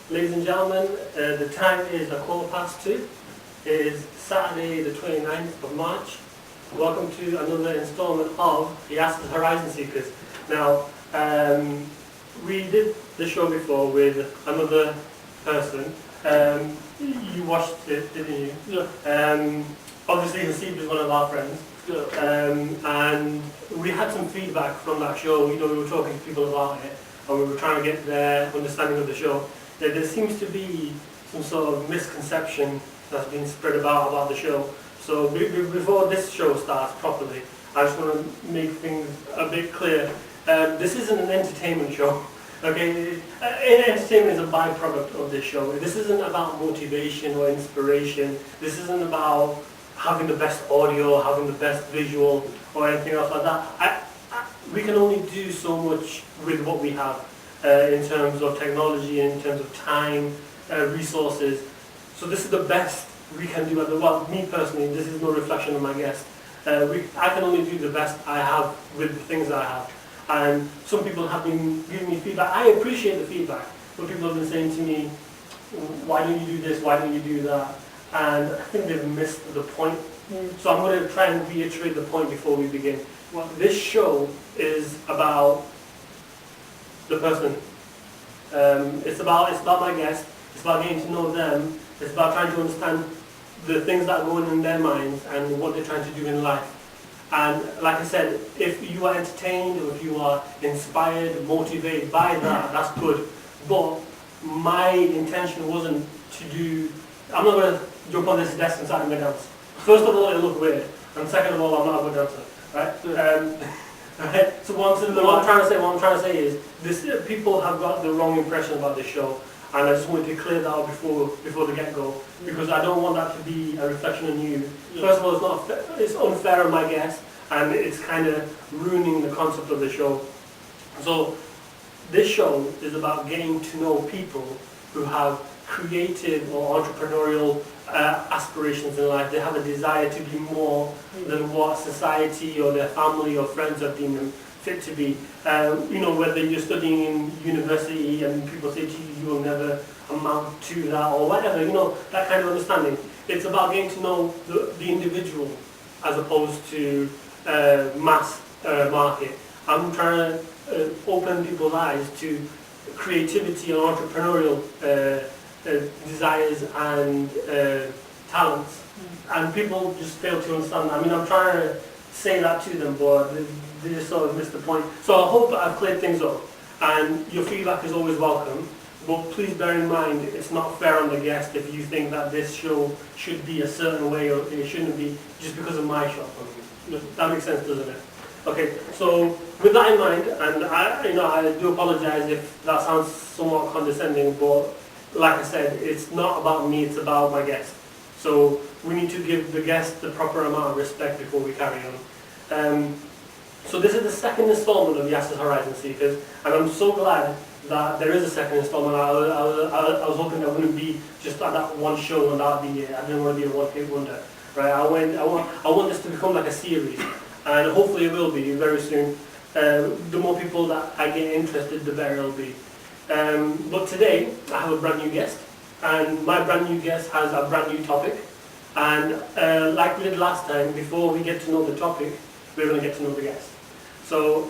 Ladies and gentlemen, the time is 2:15. It is Saturday the 29th of March. Welcome to another installment of Yasir Horizon Seekers. Now, we did the show before with another person. You watched it, didn't you? Yeah. Obviously, Hasib is one of our friends. Yeah. And we had some feedback from that show. We were talking to people about it, and we were trying to get their understanding of the show. There seems to be some sort of misconception that's been spread about the show. So before this show starts properly, I just want to make things a bit clear. This isn't an entertainment show. Okay, entertainment is a byproduct of this show. This isn't about motivation or inspiration. This isn't about having the best audio, having the best visual, or anything else like that. We can only do so much with what we have in terms of technology, in terms of time, resources. So this is the best we can do. Well, me personally, this is no reflection of my guest. I can only do the best I have with the things I have. And some people have been giving me feedback. I appreciate the feedback, but people have been saying to me, why don't you do this, why don't you do that? And I think they've missed the point. So I'm going to try and reiterate the point before we begin. Well, this show is about the person. It's about my guest. It's about getting to know them. It's about trying to understand the things that are going on in their minds and what they're trying to do in life. And like I said, if you are entertained or if you are inspired, motivated by that, that's good. But my intention wasn't to do. I'm not going to jump on this desk and start doing a dance. First of all, it'll look weird, and second of all, I'm not a good dancer, right? Right. So what I'm trying to say is, people have got the wrong impression about this show, and I just wanted to clear that out before the get-go, because I don't want that to be a reflection on you. First of all, it's unfair on my guest, and it's kind of ruining the concept of the show. So this show is about getting to know people who have creative or entrepreneurial aspirations in life. They have a desire to be more than what society or their family or friends have deemed them fit to be. Whether you're studying in university and people say to you, you will never amount to that or whatever, that kind of understanding. It's about getting to know the individual as opposed to mass market. I'm trying to open people's eyes to creativity and entrepreneurial desires and talents, and people just fail to understand that. I mean, I'm trying to say that to them, but they just sort of missed the point. So I hope I've cleared things up, and your feedback is always welcome, but please bear in mind it's not fair on the guest if you think that this show should be a certain way or it shouldn't be just because of my shortcomings. That makes sense, doesn't it? Okay, so with that in mind, and I do apologize if that sounds somewhat condescending, but like I said, it's not about me, it's about my guest. So we need to give the guest the proper amount of respect before we carry on. So this is the second installment of Yasir Horizon Seekers, and I'm so glad that there is a second installment. I was hoping that wouldn't be just at that one show and that would be it. I didn't want to be a one-hit wonder. Right? I want this to become like a series, and hopefully it will be very soon. The more people that I get interested, the better it'll be. But today I have a brand new guest, and my brand new guest has a brand new topic. And like we did last time, before we get to know the topic, we're going to get to know the guest. So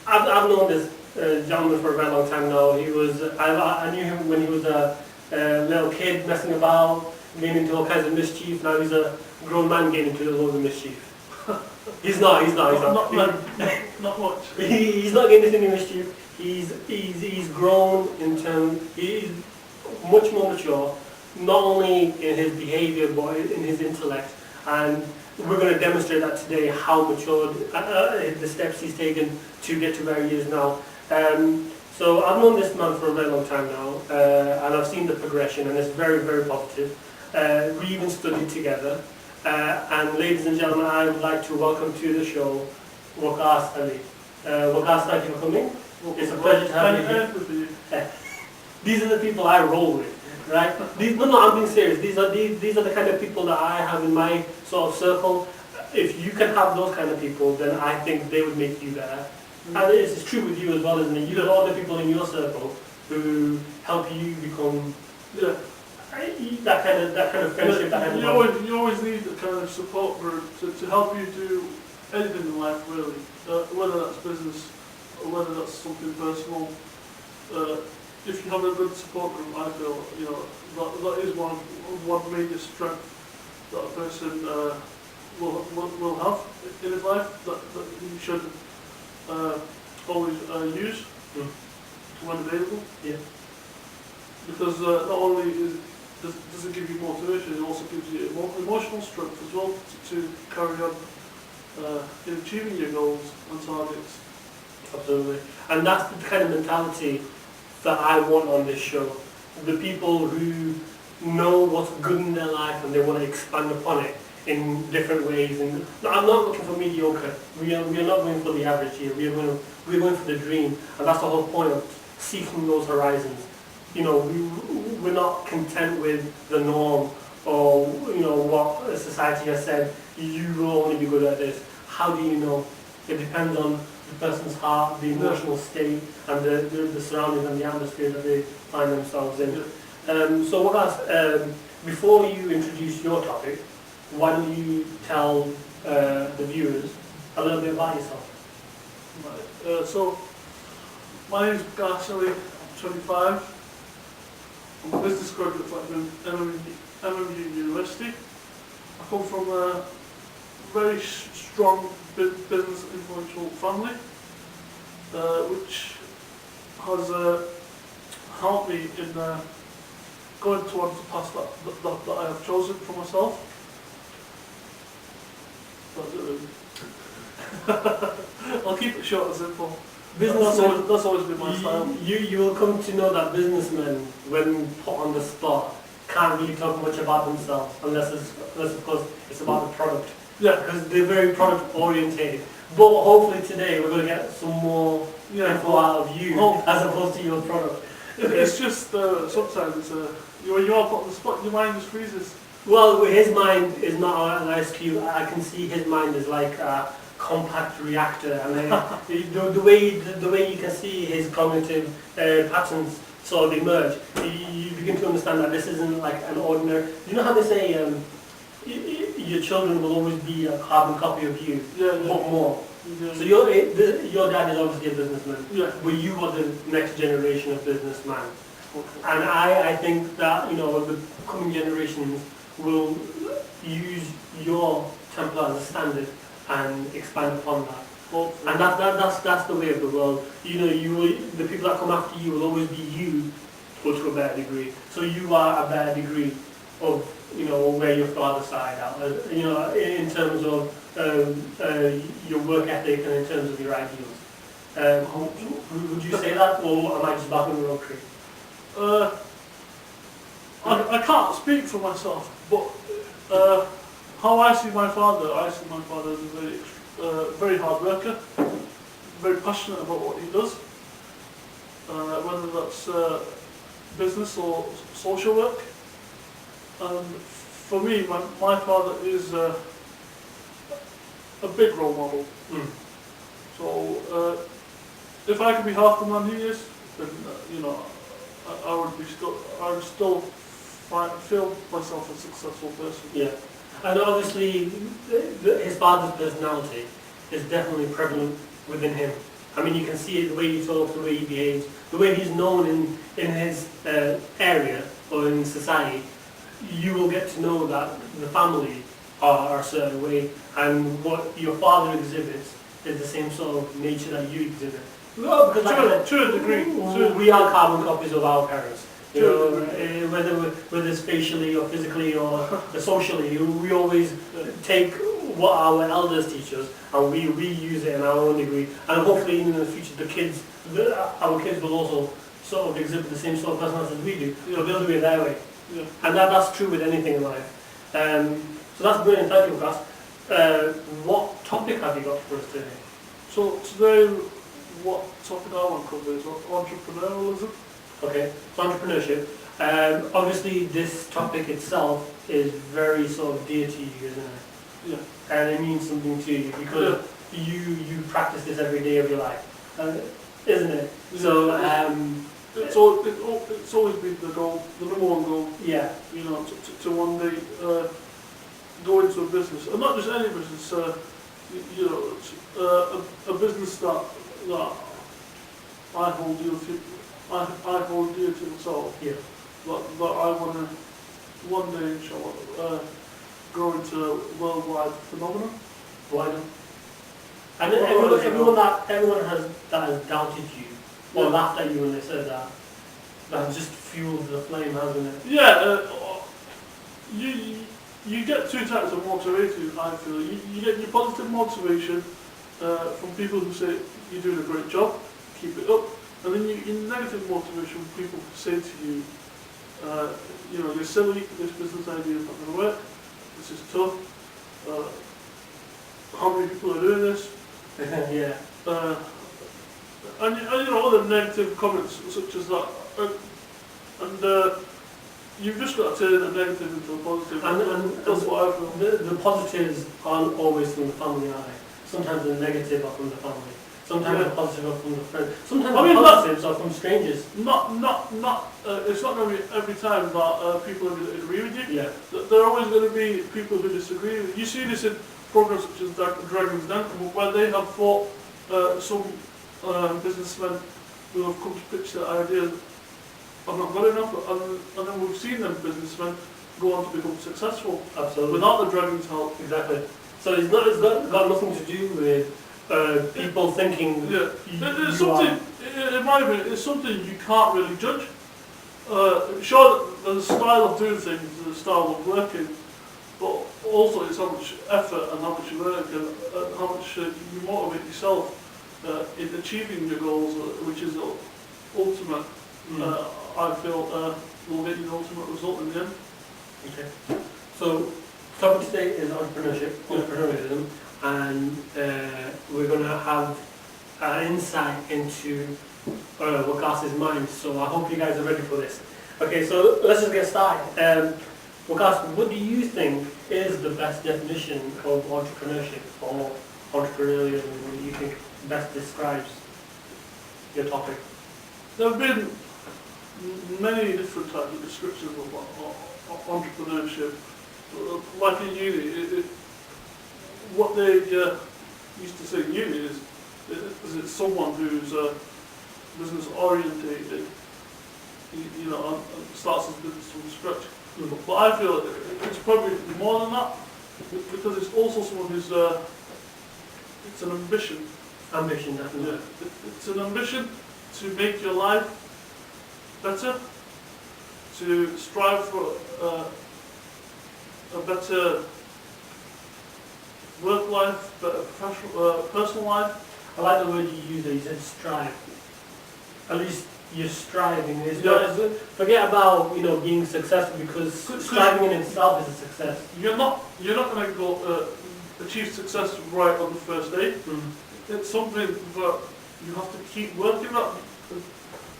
I've known this gentleman for a very long time now. I knew him when he was a little kid messing about, getting into all kinds of mischief. Now he's a grown man getting into loads of mischief. He's not. Not much. He's not getting into any mischief. He's grown in terms. He's much more mature, not only in his behaviour but in his intellect. And we're going to demonstrate that today, how matured the steps he's taken to get to where he is now. So I've known this man for a very long time now, and I've seen the progression, and it's very, very positive. We even studied together. And ladies and gentlemen, I would like to welcome to the show Waqas Ali. Waqas, thank you for coming. It's a pleasure to have you here. These are the people I roll with, right? I'm being serious. These are the kind of people that I have in my sort of circle. If you can have those kind of people, then I think they would make you better. And it's true with you as well, isn't it? You have other people in your circle who help you become Yeah. that kind of friendship, that kind of bond. You always need a kind of support group to help you do anything in life, really. Whether that's business or whether that's something personal. If you have a good support group, I feel that is one major strength that a person will have in his life that he should always use when available. Yeah. Because not only does it give you motivation, it also gives you emotional strength as well to carry on in achieving your goals and targets. Absolutely. And that's the kind of mentality that I want on this show. The people who know what's good in their life and they want to expand upon it in different ways. And I'm not looking for mediocre. We are not going for the average here. We're going for the dream. And that's the whole point of seeking those horizons. We're not content with the norm or what society has said. You will only be good at this. How do you know? It depends on the person's heart, the emotional state, and the surroundings and the atmosphere that they find themselves in. So Waqas, before you introduce your topic, why don't you tell the viewers a little bit about yourself? Right. So, my name is Yasir Hayat, I'm 25. I'm a business graduate from MMU University. I come from a very strong business influential family, which has helped me in going towards the path that I have chosen for myself. That's it really. I'll keep it short and simple. That's always been my style. You will come to know that businessmen, when put on the spot, can't really talk much about themselves unless of course it's about the product. Yeah. Because they're very product orientated. But hopefully today we're going to get some more info out of you as opposed to your product. It's just sometimes it's when you are put on the spot, your mind just freezes. Well, his mind is not an ice cube. I can see his mind is like a compact reactor, and the way you can see his cognitive patterns sort of emerge, you begin to understand that this isn't like an ordinary. You know how they say your children will always be a carbon copy of you, but more. Yeah. So your dad is obviously a businessman, but you are the next generation of businessmen. Okay. And I think that the coming generations will use your template as a standard and expand upon that. And that's the way of the world. The people that come after you will always be you, but to a better degree. So you are a better degree of where your father's side out. In terms of your work ethic and in terms of your ideals. Would you say that, or am I just barking the wrong tree? I can't speak for myself, but how I see my father as a very hard worker, very passionate about what he does, whether that's business or social work. And for me, my father is a big role model. So if I could be half the man he is, then I would still feel myself a successful person. Yeah, and obviously his father's personality is definitely prevalent within him. I mean, you can see it, the way he talks, the way he behaves, the way he's known in his area or in society. You will get to know that the family are a certain way, and what your father exhibits is the same sort of nature that you exhibit. Well, because to a degree. We are carbon copies of our parents. Whether it's facially or physically or socially, we always take what our elders teach us and we reuse it in our own degree. And hopefully in the future, our kids will also sort of exhibit the same sort of personality as we do, but they'll do it their way. Yeah. And that's true with anything in life. So that's brilliant. Thank you, Waqas. What topic have you got for us today? So today, what topic I want to cover is entrepreneurialism. Okay, so entrepreneurship. Obviously, this topic itself is very sort of dear to you, isn't it? Yeah. And it means something to you because you practice this every day of your life, isn't it? Yeah. So it's always been the goal, the number one goal. Yeah. You know, to one day go into a business, and not just any business. You know, a business that I hold dear to. I hold dear to myself. Yeah. But I want to one day, inshallah, grow into a worldwide phenomenon. Why not? And then everyone has doubted you or laughed at you when they said that. That just fueled the flame, hasn't it? Yeah. You get two types of motivation, I feel. You get your positive motivation from people who say you're doing a great job, keep it up. And then your negative motivation from people who say to you, you know, you're silly, this business idea is not going to work, this is tough, how many people are doing this? Yeah. And you know, other negative comments such as that. And you've just got to turn a negative into a positive. And that's what I feel. The positives aren't always from the family, are they? Sometimes the negative are from the family. Sometimes the positive are from the friends. Sometimes the positives are from strangers. It's not going to be every time that people agree with you. Yeah. There are always going to be people who disagree with you. You see this in programs such as Dragon's Den, where they have fought some businessmen who have come to pitch their ideas are not good enough, and then we've seen them businessmen go on to become successful. Absolutely. Without the dragon's help. Exactly. So it's got nothing to do with people thinking. Yeah. It's something, in my opinion, it's something you can't really judge. Sure, there's a style of doing things, there's a style of working, but also it's how much effort and how much work and how much you motivate yourself in achieving your goals, which is ultimate. I feel will get you the ultimate result in the end. Okay. So, topic today is entrepreneurialism, and we're going to have an insight into Waqas's mind. So I hope you guys are ready for this. Okay, so let's just get started. Waqas, what do you think is the best definition of entrepreneurship or entrepreneurialism? What do you think best describes your topic? There have been many different types of descriptions of entrepreneurship. Like in uni, what they used to say in uni is it's someone who's business orientated, you know, and starts his business from scratch. But I feel it's probably more than that, because it's also someone who's it's an ambition. Ambition, definitely. Yeah, it's an ambition to make your life better, to strive for a better work life, better professional, personal life. I like the word you used there. You said strive. At least you're striving. Forget about being successful, because striving in itself is a success. You're not going to go achieve success right on the first day. It's something that you have to keep working at.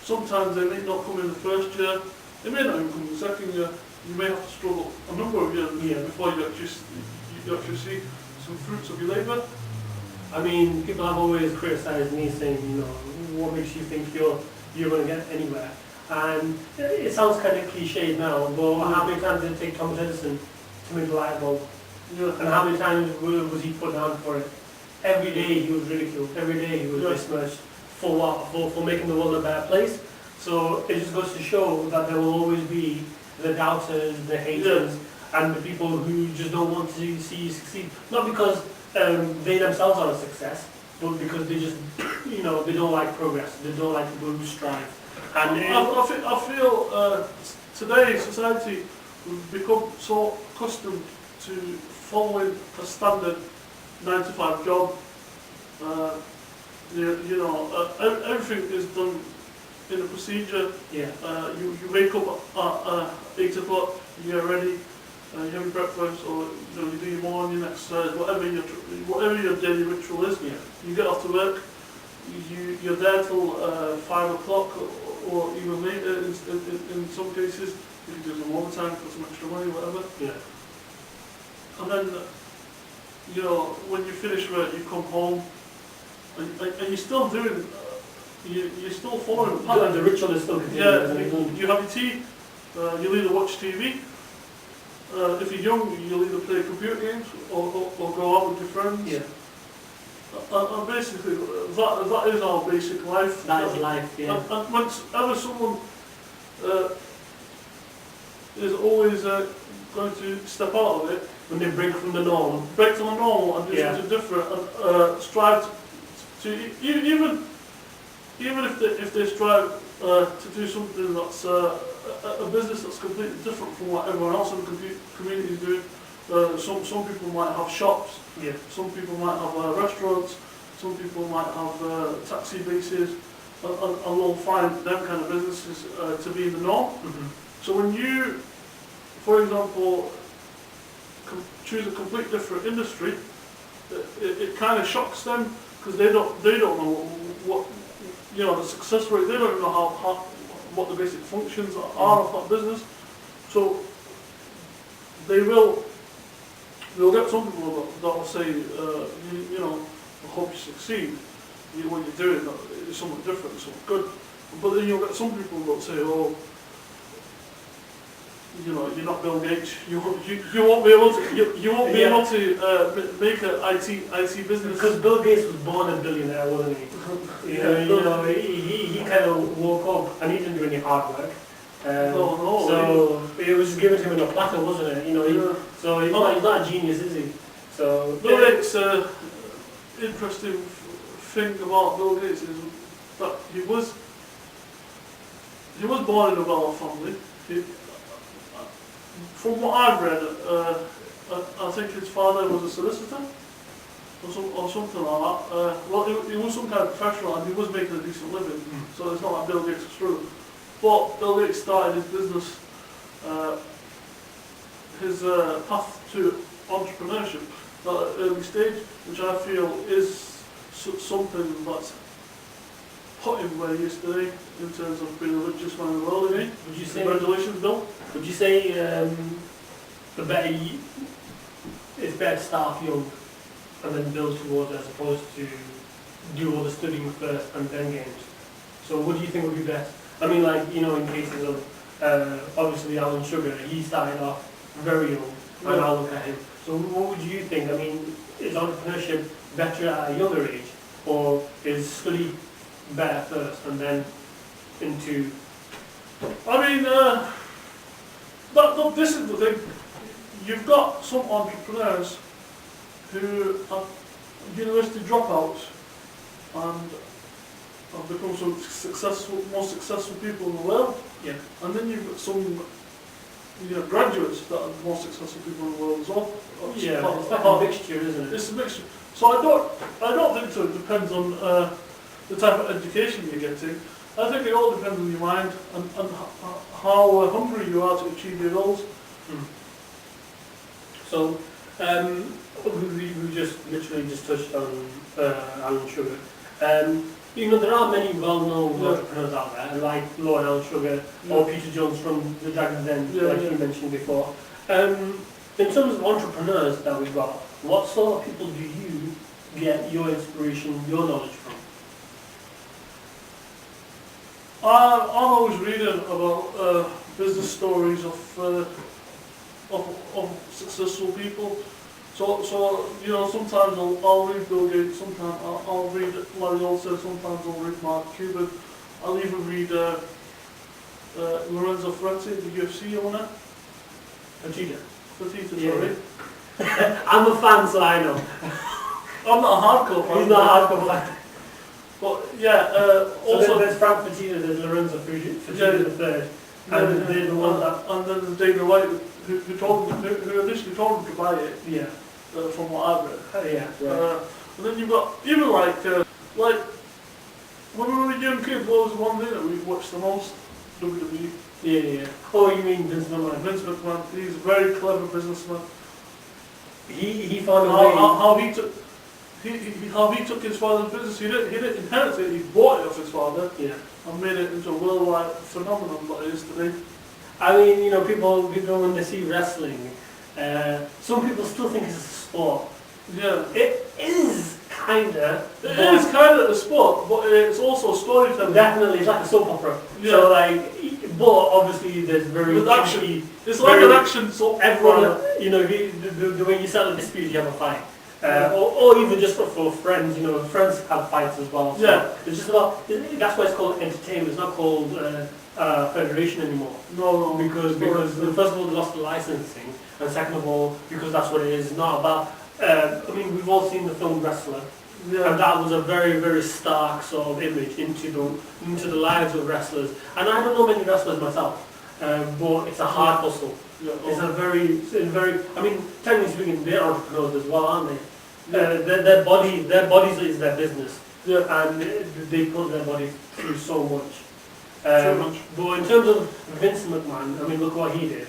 Sometimes they may not come in the first year. They may not even come in the second year. You may have to struggle a number of years before you actually see some fruits of your labour. I mean, people have always criticised me, saying, what makes you think you're going to get anywhere? And it sounds kind of cliched now, but how many times did it take Thomas Edison to make the light bulb? And how many times was he put down for it? Every day he was ridiculed. Every day he was besmirched. For what? For making the world a better place. So it just goes to show that there will always be the doubters, the haters, and the people who just don't want to see you succeed. Not because they themselves are a success, but because they just, they don't like progress. They don't like people who strive. And I feel today society we've become so accustomed to following a standard 9-to-5 job. Everything is done in a procedure. Yeah. You wake up at 8 o'clock, you get ready, you have your breakfast, or you do your morning exercise, whatever your daily ritual is. Yeah. You get off to work. You're there till 5 o'clock, or even later in some cases. You can do some overtime for some extra money, whatever. Yeah. And then, when you finish work, you come home, and you're still doing you're still following the The pattern. ritual is still continuing, Yeah, isn't it? you have your tea, you'll either watch TV, if you're young, you'll either play computer games or go out with your friends. Yeah, And basically, that is our basic life. that is life, yeah. And whenever someone is always going to step out of it, When they break from the norm. break from the normal and do Yeah. something different, and strive to even if they strive to do something that's a business that's completely different from what everyone else in the community is doing. Some people might have shops, Yeah. some people might have restaurants, some people might have taxi bases, and they'll find them kind of businesses to be the norm. Mm-hmm. So when you, for example, choose a complete different industry, it kind of shocks them because they don't know what the success rate. They don't know how what the basic functions are of that business. So they'll get some people that will say, I hope you succeed. What you're doing is something different, something good. But then you'll get some people that will say, oh, you're not Bill Gates. You won't be able to. You won't be able to make an IT business. Because Bill Gates was born a billionaire, wasn't he? He kind of woke up and he didn't do any hard work. So it was given to him in a platter, wasn't it? So he's not a genius, is he? So Bill Gates, interesting thing about Bill Gates is that he was born in a well-off family. From what I've read, I think his father was a solicitor or something like that. Well, he was some kind of professional and he was making a decent living, so it's not like Bill Gates was struggling. But Bill Gates started his business, his path to entrepreneurship at an early stage, which I feel is something that's put him where he is today in terms of being the richest man in the world, isn't he? would you say? Congratulations, Bill. Would you say it's better to start off young and then build towards it as opposed to do all the studying first and then games? So what do you think would be best? I mean, in cases of obviously Alan Sugar, he started off very young, and I look at him. So what would you think? I mean, is entrepreneurship better at a younger age, or is study better first and then into? I mean, this is the thing. You've got some entrepreneurs who are university dropouts and have become some most successful people in the world. Yeah. And then you've got some graduates that are the most successful people in the world as well. Yeah, it's like a mixture, isn't it? It's a mixture. So I don't think so. It depends on the type of education you're getting. I think it all depends on your mind and how hungry you are to achieve your goals. So, we just literally just touched on Alan Sugar. There are many well-known entrepreneurs out there, like Lord Alan Sugar or Peter Jones from the Dragon's Den, you mentioned before. In terms of entrepreneurs that we've got, what sort of people do you get your inspiration, your knowledge from? I'm always reading about business stories of successful people. So sometimes I'll read Bill Gates, sometimes I'll read Larry Olsen, sometimes I'll read Mark Cuban. I'll even read Lorenzo Ferretti, the UFC owner. Fertitta, sorry. I'm a fan, so I know. I'm not a hardcore fan. He's not a hardcore fan. But also there's Frank Fertitta, there's Lorenzo Fertitta the third. And they're the one that... And then there's Dana White, who initially told him to buy it. Yeah. From what I've read. Yeah. Right. And then you've got even like when we were young kids, what was the one thing that we watched the most? WWE. Yeah. Oh, you mean Vince McMahon? Vince McMahon. He's a very clever businessman. He found a way. How he took his father's business. He didn't inherit it. He bought it off his father. Yeah. And made it into a worldwide phenomenon that it is today. I mean, people when they see wrestling, some people still think it's a sport. Yeah. It is kinda. It is kind of a sport, but it's also storytelling. Definitely, it's like a soap opera. Yeah. So like, but obviously there's very With action. cheeky- It's like very- an action soap Everyone, opera. you know, the way you settle a dispute, you have a fight. Or even just for friends, you know, friends have fights as well. So Yeah. it's just about, that's why it's called entertainment, it's not called federation anymore. No, Because first of all, they lost the licensing, and second of all, because that's what it is, it's not about, I mean, we've all seen the film Wrestler, and yeah. that was a very, very stark sort of image into the lives of wrestlers. And I don't know many wrestlers myself, but it's a hard hustle. Yeah. It's a very, I mean, technically speaking, they're entrepreneurs as well, aren't they? Their bodies is their business, Yeah. and they put their bodies through so much. So much. But in terms of Vince McMahon, I mean, look what he did.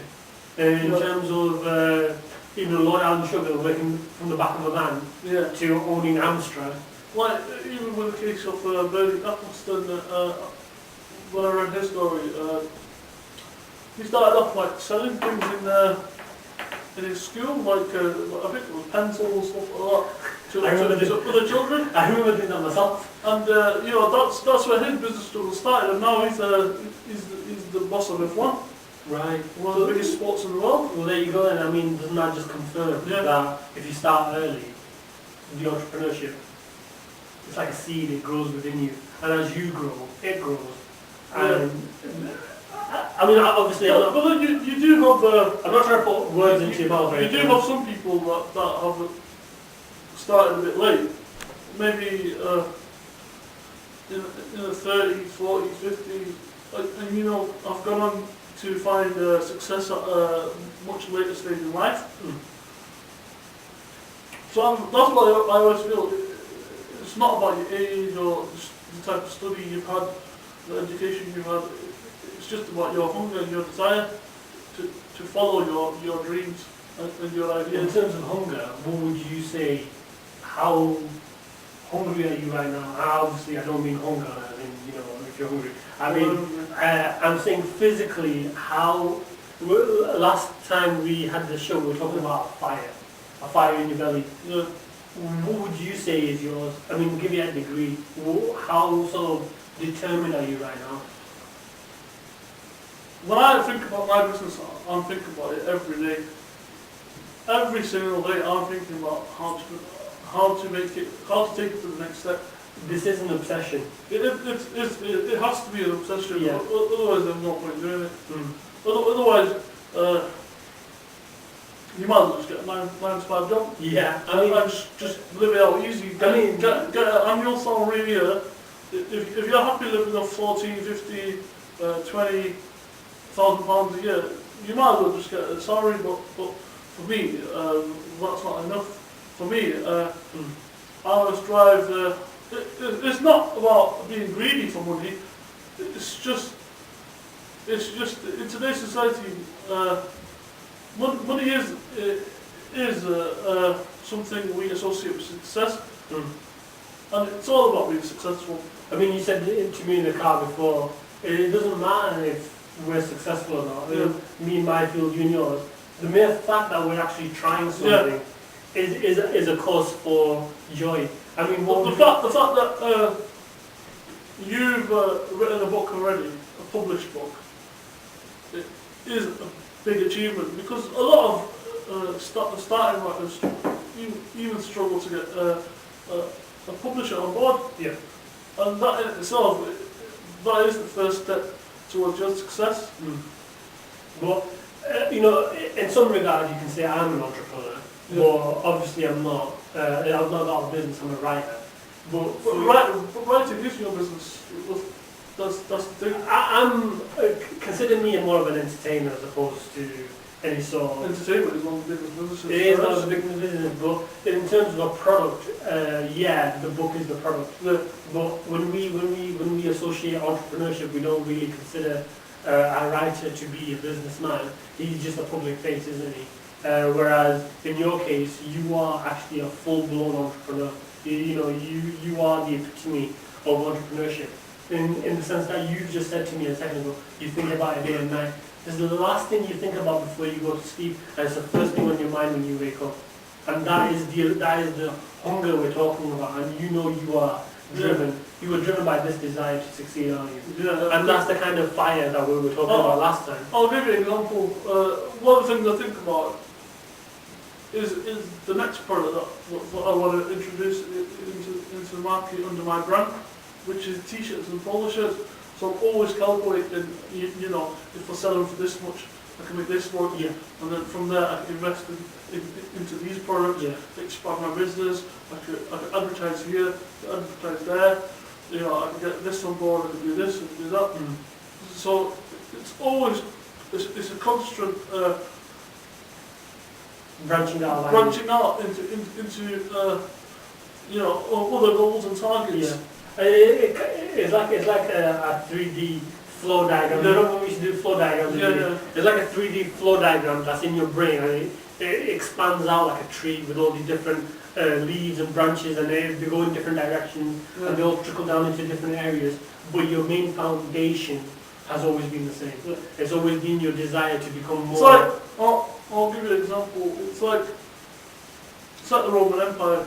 In Yeah. terms of even Lord Alan Sugar working from the back of a van Yeah. to owning Amstrad. Like, even with the case of Bernie Eccleston, when I read his story, he started off like selling things in his school, like I think it was pencils, stuff like that, I remember for the children. I remember doing that myself. And you know, that's where his business struggle started, and now he's the boss of F1, Right. one of the biggest sports in the world. Well, there you go. And I mean, doesn't that just confirm Yeah. that if you start early, the entrepreneurship, it's like a seed, it grows within you, and as you grow, it grows. And I mean, obviously, But then you do have I'm not trying to put words into your mouth. you do have some people that have started a bit late, maybe in the 30s, 40s, 50s, and you know, I've gone on to find success at a much later stage in life. Mm. So that's why I always feel it's not about your age or the type of study you've had, the education you've had. It's just about your hunger and your desire to follow your dreams and your In ideas. terms of hunger, what would you say? How hungry are you right now? Obviously, I don't mean hunger as in, you know, if you're hungry. I mean, I'm saying physically, how, last time we had the show, we were talking about a fire in your belly. Yeah. What would you say is yours? I mean, give you a degree. How sort of determined are you right now? When I think about my business, I'm thinking about it every day. Every single day, I'm thinking about how to make it, how to take it to the next step. This is an obsession. It has to be an obsession. Yeah. Otherwise, there's no point doing it. Mm. Otherwise, you might as well just get a 9 to 5 job. Yeah, I And mean, just live it out easy. Get an annual salary here. If you're happy living off 14, 50, 20,000 pounds a year, you might as well just get a salary. But for me, that's not enough. For me, I always drive. It's not about being greedy for money. It's just in today's society, money is something we associate with success, and it's all about being successful. I mean, you said to me in the car before, it doesn't matter if we're successful or not. Yeah. Me in my field, you in yours. The mere fact that we're actually trying something is a cause for joy. I mean, But the fact that you've written a book already, a published book, it is a big achievement, because a lot of starting writers even struggle to get a publisher on board. Yeah. And that in itself, that is the first step towards your success. But, you know, in some regard you can say I'm an entrepreneur, but obviously I'm not. I've not got a business, I'm a writer. But writing is your business. That's the thing. I'm consider me more of an entertainer as opposed to any sort of... Entertainment is one of the biggest businesses. It is one of the biggest businesses, but in terms of a product, yeah, the book is the product. Yeah. But when we associate entrepreneurship, we don't really consider a writer to be a businessman. He's just a public face, isn't he? Whereas in your case, you are actually a full-blown entrepreneur. You are the epitome of entrepreneurship. In the sense that you just said to me a second ago, you think about it day and night. This is the last thing you think about before you go to sleep, and it's the first thing on your mind when you wake up. And that is the hunger we're talking about, and you know you are driven. You were driven by this desire to succeed, aren't you? Yeah. And that's the kind of fire that we were talking about last time. I'll give you an example. One of the things I think about is the next product that I want to introduce into the market under my brand, which is t-shirts and polo shirts. So I'm always calculating, you know, if I sell them for this much, I can make this work, and then from there I can invest into these products, expand my business. I could advertise here, advertise there. You know, I can get this on board, I can do this, I can do that. So it's always it's a constant branching out into you know, other goals and targets. Yeah. It's like a 3D flow diagram. You know when we used to do flow diagrams? It's like a 3D flow diagram that's in your brain, and it expands out like a tree with all these different leaves and branches, and they go in different directions, and they all trickle down into different areas. But your main foundation has always been the same. It's always been your desire to become more. It's like, I'll give you an example. It's like the Roman Empire.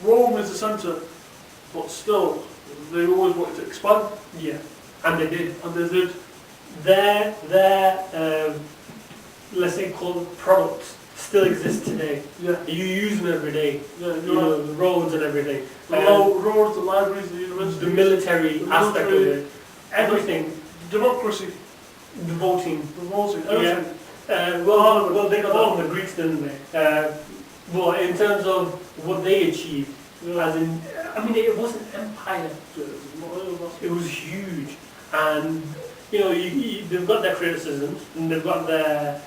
Rome is the centre, but still, they always wanted to expand. Yeah, and they did. And they did. Their let's say called products still exist today. Yeah. You use them every day. Yeah, you know, the roads and everything. The roads, the libraries, the universities. The military aspect of it. Everything. Democracy. The voting. Everything. Well, they got that from the Greeks, didn't they? But in terms of what they achieved, as in, I mean, it was an empire. It was huge, and you know, they've got their criticisms and they've got their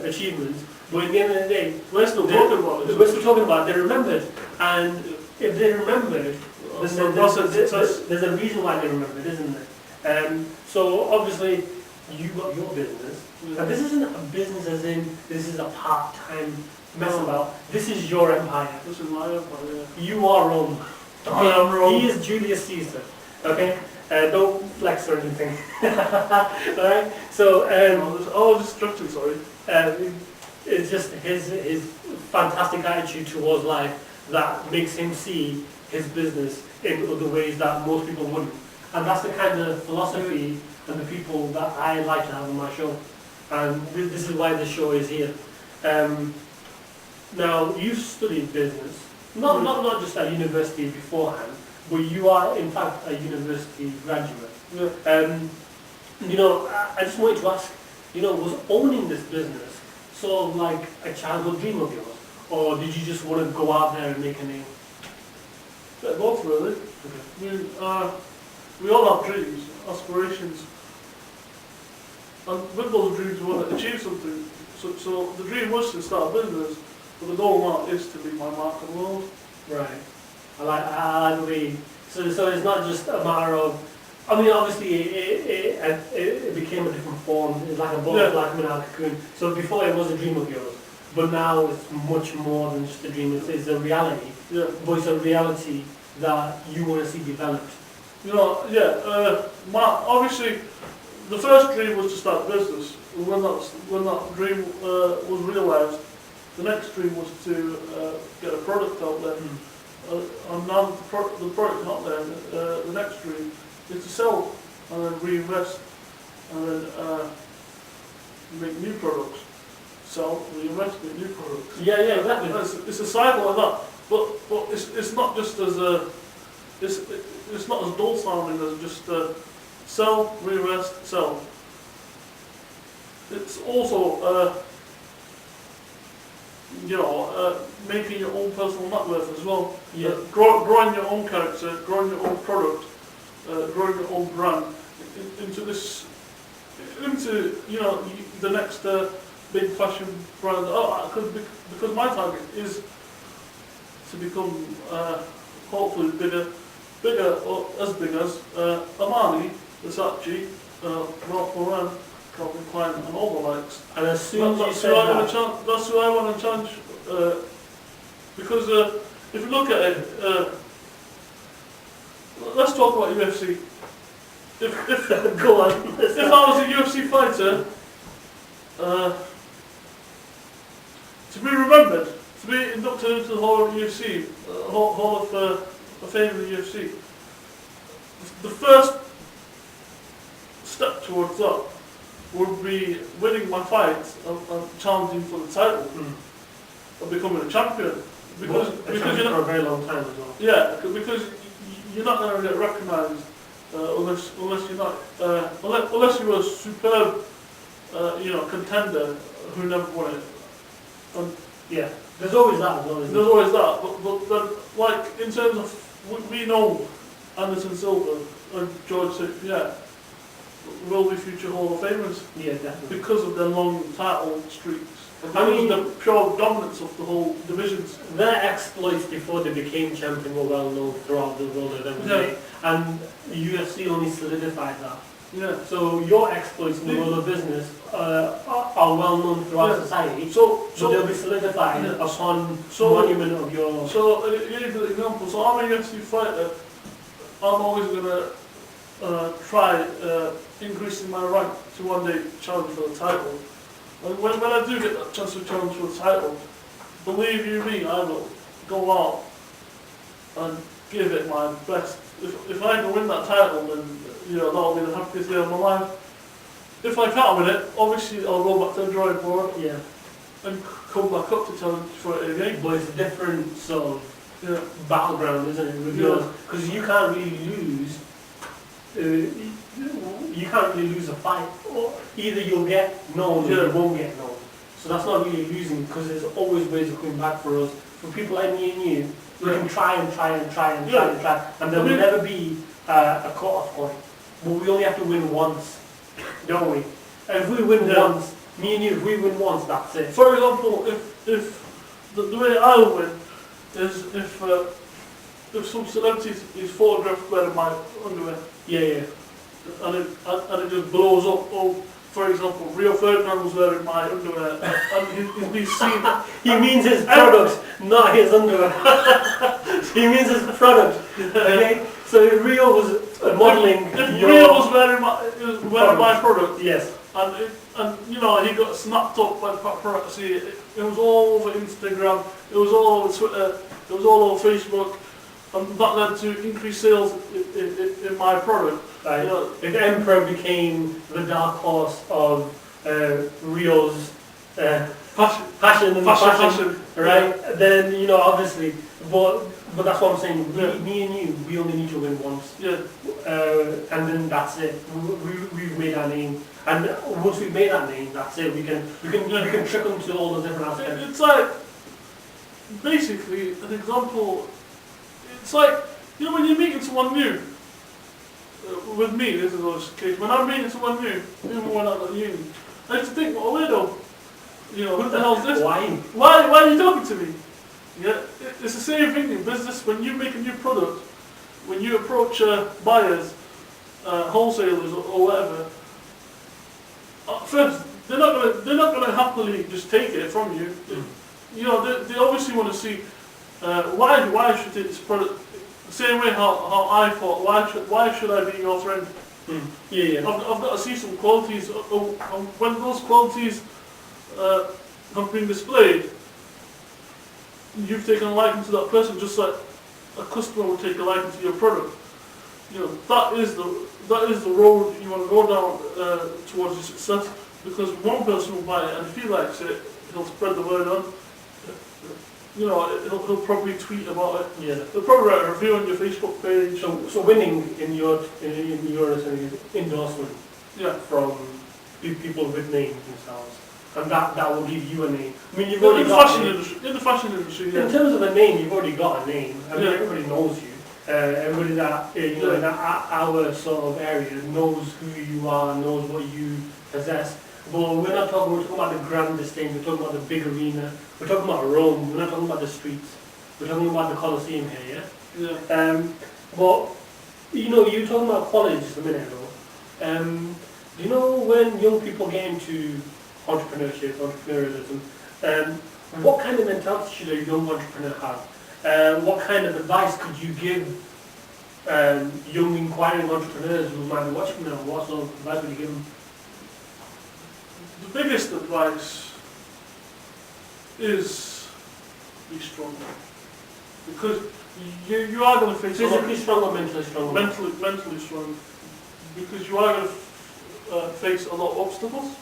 achievements. But at the end of the day, we're still talking about it. They remembered, and if they remembered, there's a reason why they remembered, isn't there? So obviously, you got your business. And this isn't a business as in this is a part-time mess about. This is your empire. This is my empire. You are Rome. I am Rome. He is Julius Caesar. Okay? Don't flex or anything. Alright? So, destruction, sorry. It's just his fantastic attitude towards life that makes him see his business in other ways that most people wouldn't. And that's the kind of philosophy and the people that I like to have on my show. And this is why the show is here. Now, you've studied business, not just at university beforehand, but you are in fact a university graduate. You know, I just wanted to ask, you know, was owning this business sort of like a childhood dream of yours? Or did you just want to go out there and make a name? Both, really. Okay. I mean, we all have dreams, aspirations. And with those dreams, we want to achieve something. So the dream was to start a business, but the goal now is to leave my mark on the world. Right. I like the way. So it's not just a matter of. I mean, obviously, it became a different form. It's like a butterfly coming out of a cocoon. So before it was a dream of yours, but now it's much more than just a dream. It's a reality. Yeah. But it's a reality that you want to see developed. You know, obviously, the first dream was to start a business. When that dream was realised, the next dream was to get a product out there. And now the product's not there. The next dream is to sell and then reinvest and then make new products. Sell, reinvest, make new products. Yeah, exactly. It's a cycle like that. But it's not just as it's not as dull sounding as just sell, reinvest, sell. It's also making your own personal net worth as well. Yeah. Growing your own character, growing your own product, growing your own brand into the next big fashion brand. Because my target is to become hopefully bigger or as big as Armani, Versace, Ralph Lauren, Calvin Klein, and all the likes. And as soon as you That's said that, that's who I want to challenge. Because if you look at it, let's talk about UFC. Go on. If I was a UFC fighter, to be be inducted into the Hall of UFC, Hall of Fame of the UFC, the first step towards that would be winning my fights and challenging for the title and becoming a champion. Because for a very long time as well. Yeah, because you're not going to get recognised unless you're not unless you're a superb contender who never won it. And yeah, there's always that as well. There's always that, but then, like in terms of we know Anderson Silva and George St. Pierre will be future Hall of Famers. Yeah, definitely. Because of their long title streaks. I mean, the pure dominance of the whole divisions. Their exploits before they became champion were well known throughout the world of MMA, and UFC only solidified that. Yeah. So your exploits in the world of business are well known throughout society. So they'll be solidified upon monument of your. So here's an example. So I'm a UFC fighter. I'm always gonna try increasing my rank to one day challenge for the title. And when I do get that chance to challenge for the title, believe you me, I will go out and give it my best. If I can win that title, then that'll be the happiest day of my life. If I can't win it, obviously I'll go back to the drawing board and come back up to challenge for it again. But it's a different sort of battleground, isn't it? With yours, because you can't really lose. You can't really lose a fight. Or either you'll get known or you won't get known. So that's not really losing, because there's always ways of coming back for us. For people like me and you, we can try, and there will never be a cut-off point. But we only have to win once, don't we? And if we win once, me and you, if we win once, that's it. For example, if the way I win is if some celebrity is photographed wearing my underwear. Yeah. And it just blows up. Oh, for example, Rio Ferdinand was wearing my underwear, and he's been seen. He means his product, not his underwear. He means his product. Okay. So if Rio was modelling. If Rio was wearing my product. Yes. And he got snapped up by the paparazzi. It was all over Instagram. It was all over Twitter. It was all over Facebook. And that led to increased sales in my product. Right. If Emperor became the dark horse of Rio's passion, right? Then obviously, but that's what I'm saying. Me and you, we only need to win once. Yeah. And then that's it. We've made our name, and once we've made that name, that's it. We can trickle into all the different aspects. It's like basically an example. It's like, when you're meeting someone new, with me, this is always the case, when I'm meeting someone new, even when I'm at uni, I used to think, what a weirdo. Who the hell is this? Why are you talking to me? Yeah, it's the same thing in business. When you make a new product, when you approach buyers, wholesalers or whatever, first, they're not gonna happily just take it from you. They obviously want to see why should I take this product? The same way how I thought, why should I be your friend? I've got to see some qualities. When those qualities have been displayed, you've taken a liking to that person, just like a customer would take a liking to your product. That is the road you want to go down towards your success. Because one person will buy it, and if he likes it, he'll spread the word on. He'll probably tweet about it. Yeah. He'll probably write a review on your Facebook page. So winning in your endorsement from people with names themselves, and that will give you a name. I mean, you've already in the fashion industry. In terms of a name, you've already got a name. I mean, everybody knows you. Everybody that in our sort of area knows who you are, knows what you possess. But we're talking about the grandest thing, we're talking about the big arena, we're talking about Rome, we're not talking about the streets, we're talking about the Colosseum here, yeah? But, you're talking about college a minute ago. Do you know when young people get into entrepreneurialism, what kind of mentality should a young entrepreneur have? What kind of advice could you give young inquiring entrepreneurs who might be watching now? What sort of advice would you give them? The biggest advice is be strong. Because you are going to face physically strong or mentally strong? Mentally strong. Because you are going to face a lot of obstacles.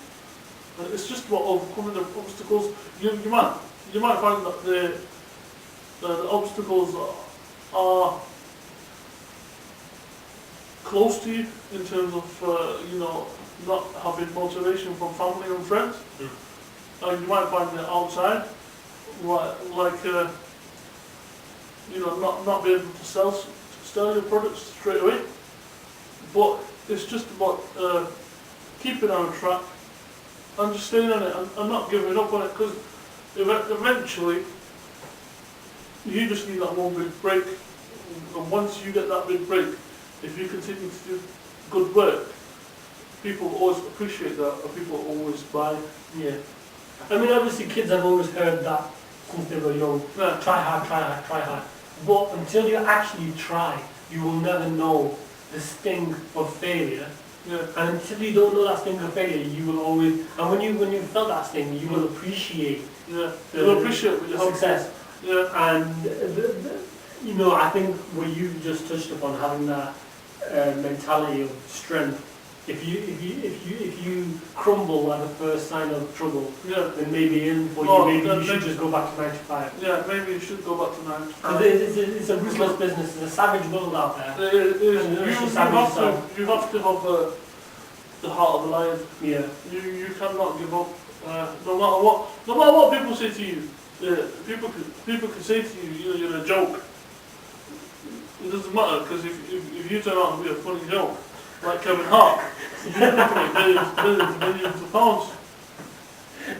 And it's just about overcoming the obstacles. You might find that the obstacles are close to you in terms of not having motivation from family and friends. You might find it outside, like not being able to sell your products straight away. But it's just about keeping on track and just staying on it and not giving up on it, because eventually you just need that one big break. And once you get that big break, if you continue to do good work, people always appreciate that, and people always buy. Yeah. I mean, obviously kids have always heard that since they were young. Yeah. Try hard, try hard, try hard. But until you actually try, you will never know the sting of failure. Yeah. And until you don't know that sting of failure, you will always, and when you felt that sting, you will appreciate you'll appreciate what you have. success. Yeah. And I think what you just touched upon, having that mentality of strength. If you crumble at the first sign of trouble, then maybe you should just go back to 9 to 5. Yeah, maybe you should go back to 9 to 5. It's a ruthless business. It's a savage world out there. It is. You have to have the heart of a lion. Yeah. You cannot give up. No matter what people say to you. People can say to you, you're a joke. It doesn't matter, because if you turn out to be a funny joke, like Kevin Hart, you can make millions of pounds.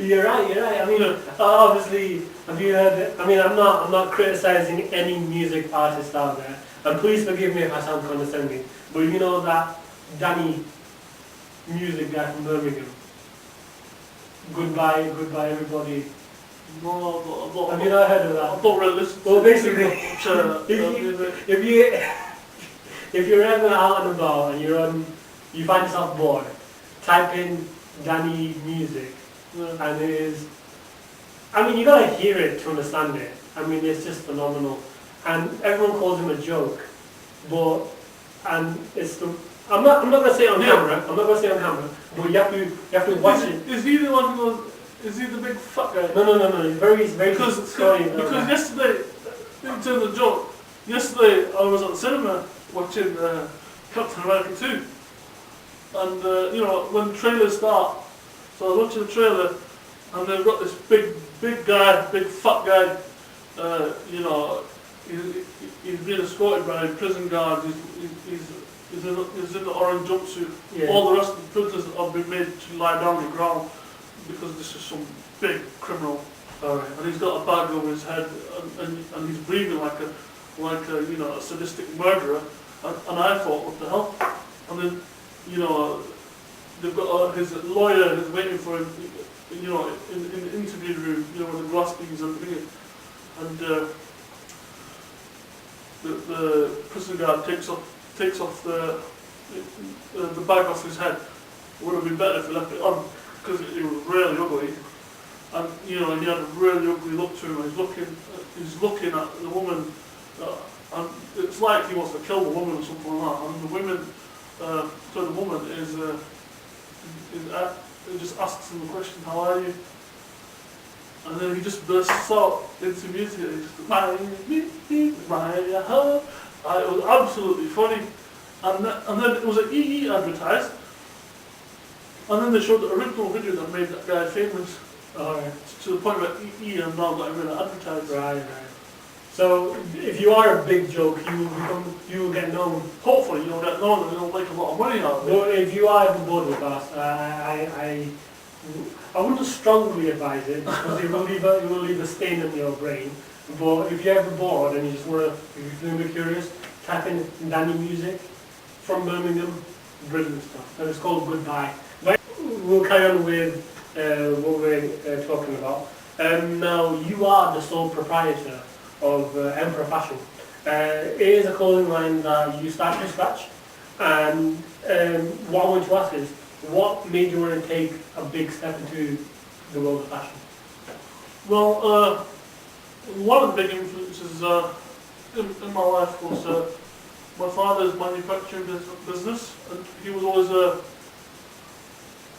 You're right. I mean, obviously, have you heard it? I mean, I'm not criticizing any music artist out there, and please forgive me if I sound condescending, but you know that Danny music guy from Birmingham. Goodbye, everybody. No, have you not heard of that? I don't really listen to well, basically, if you're ever out and about and you find yourself bored, type in Danny music, and it is. I mean, you gotta hear it to understand it. I mean, it's just phenomenal, and everyone calls him a joke, but it's the. I'm not gonna say it on camera. I'm not gonna say it on camera, but you have to watch it. Is he the one who goes? Is he the big fat guy? No. He's very scary. Because yesterday, in terms of joke, yesterday I was at the cinema watching Captain America 2. And when the trailers start, so I was watching the trailer, and they've got this big fat guy, he's being escorted by prison guards, he's in the orange jumpsuit. Yeah. All the rest of the prisoners have been made to lie down on the ground, because this is some big criminal. Alright. And he's got a bag over his head, and he's breathing like a sadistic murderer. And I thought, what the hell? And then, they've got his lawyer is waiting for him, in the interview room, with the glass beams and everything. And the prison guard takes off the bag off his head. It would have been better if he left it on, because it was really ugly. And and he had a really ugly look to him. He's looking at the woman, and it's like he wants to kill the woman or something like that. And the woman is just asks him the question, "How are you?" And then he just bursts out into music. It was absolutely funny. And then it was an EE advertised. And then they showed the original video that made that guy famous. To the point where EE have now got him in advertised. Right. So if you are a big joke, you will get known. Hopefully you'll get known and you'll make a lot of money out of it. But if you are ever bored with us, I wouldn't strongly advise it, because it will leave a stain in your brain. But if you're ever bored and you just want to, if you're feeling a bit curious, type in Danny music from Birmingham. Brilliant stuff. And it's called Goodbye. But we'll carry on with what we're talking about. Now, you are the sole proprietor of Emperor Fashion. It is a clothing line that you start from scratch. And what I want to ask is, what made you want to take a big step into the world of fashion? Well, one of the big influences in my life was my father's manufacturing business, and he was always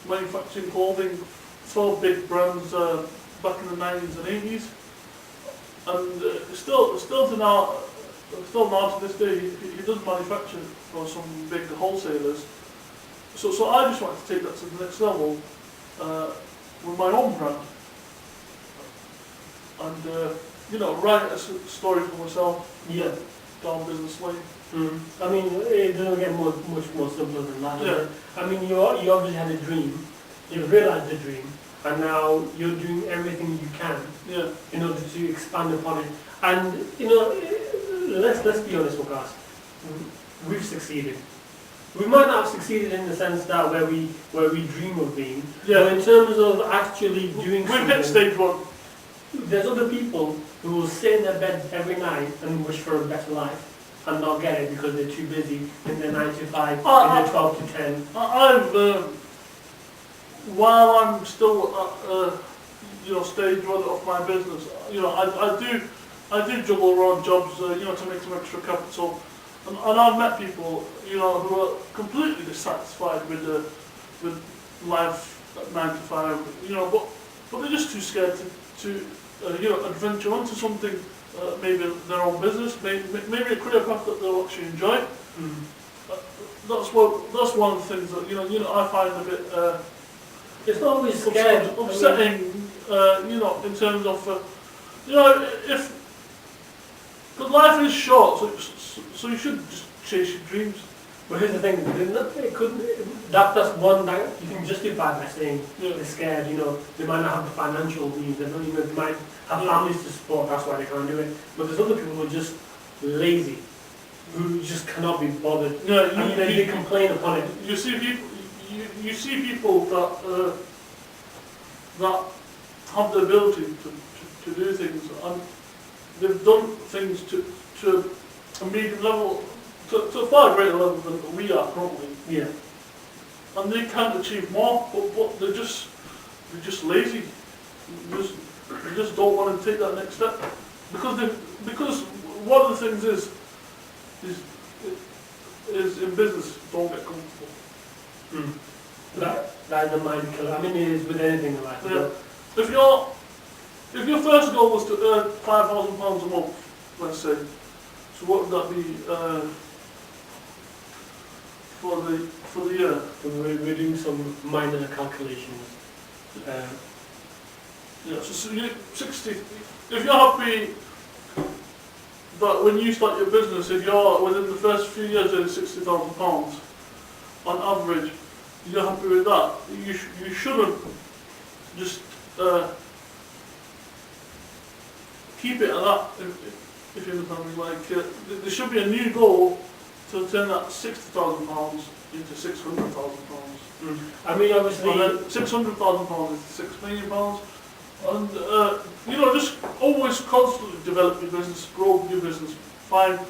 manufacturing clothing for big brands back in the 90s and 80s, and still now to this day he does manufacture for some big wholesalers. So I just wanted to take that to the next level with my own brand, and write a story for myself. Yeah. Down business lane. I mean, it doesn't get much more simpler than that. Yeah. I mean, you obviously had a dream, you've realised the dream, and now you're doing everything you can in order to expand upon it. And let's be honest, Waqas, we've succeeded. We might not have succeeded in the sense that where we dream of being, but in terms of actually doing something. We've hit stage one. There's other people who will sit in their bed every night and wish for a better life and not get it because they're too busy in their 9 to 5, in their 12 to 10. While I'm still at stage one of my business, I do juggle around jobs, to make some extra capital, and I've met people, who are completely dissatisfied with life at 9 to 5, but they're just too scared to adventure onto something, maybe their own business, maybe a career path that they'll actually enjoy. That's one of the things that I find a bit. It's not always scared. Upsetting, in terms of because life is short, so you should just chase your dreams. But here's the thing, that's one that you can justify by saying they're scared, they might not have the financial means, they might have families to support, that's why they can't do it. But there's other people who are just lazy, who just cannot be bothered. They complain upon it. You see people that have the ability to do things, and they've done things to a medium level, to a far greater level than we are currently. Yeah. And they can't achieve more, but they're just lazy. They just don't want to take that next step because one of the things is in business, don't get comfortable. That is the mind killer. I mean, it is with anything in life. Yeah. If your first goal was to earn £5,000 a month, let's say, so what would that be for the year? We're doing some minor calculations. So you 60. If you're happy that when you start your business, if you're within the first few years earning £60,000 on average, you're happy with that. You shouldn't just keep it at that. If you understand me, there should be a new goal to turn that £60,000 into £600,000. I mean, obviously, £600,000 into £6 million, and just always constantly develop your business, grow your business, find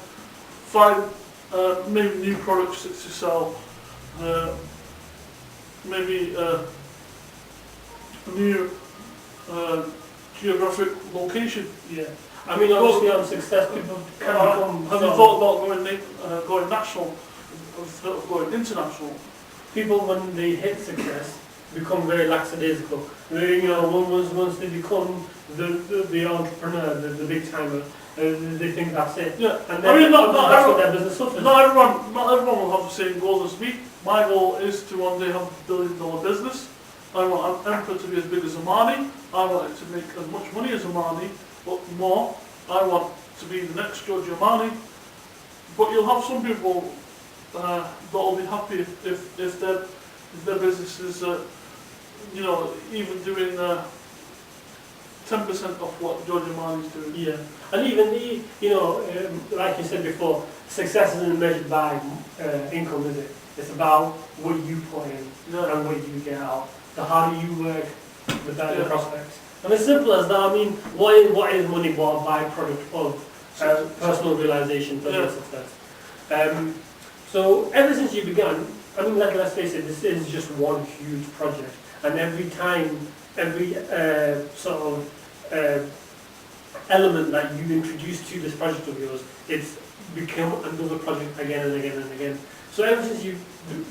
maybe new products to sell, maybe a new geographic location. Yeah. I mean, obviously, on success, people can become. Have you thought about going national instead of going international? People, when they hit success, become very lackadaisical. Once they become the entrepreneur, the big timer, they think that's it. Yeah. And then that's what their business suffers. Not everyone will have the same goals as me. My goal is to one day have a $1 billion business. I want Emperor to be as big as Amani. I want it to make as much money as Amani, but more. I want to be the next Giorgio Armani. But you'll have some people that will be happy if their business is, even doing 10% of what Giorgio Armani's doing. Yeah, and even like you said before, success isn't measured by income, is it? It's about what you put in and what you get out. So how do you work with that prospects? And as simple as that, I mean, what is money but a byproduct of personal realization, personal success? So ever since you began, I mean, let's face it, this is just one huge project, and every element that you introduced to this project of yours, it's become another project again and again and again. So ever since you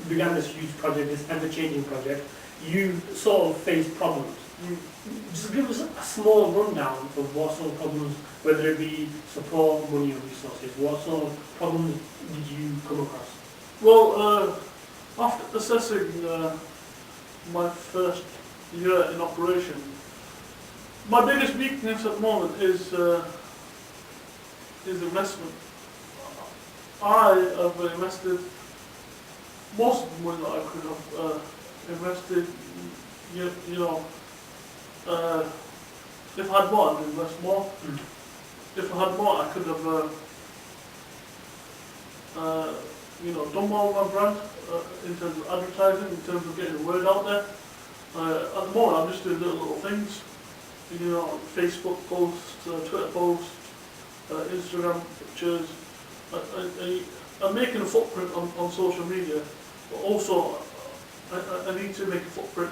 began this huge project, this ever-changing project, you sort of faced problems. Just give us a small rundown of what sort of problems, whether it be support, money or resources, what sort of problems did you come across? Well, after assessing my first year in operation, my biggest weakness at the moment is investment. I have invested most of the money that I could have invested. You know, if I had more, I'd invest more. If I had more, I could have, done more with my brand in terms of advertising, in terms of getting the word out there. At the moment, I'm just doing little things. You know, Facebook posts, Twitter posts, Instagram pictures. I'm making a footprint on social media, but also I need to make a footprint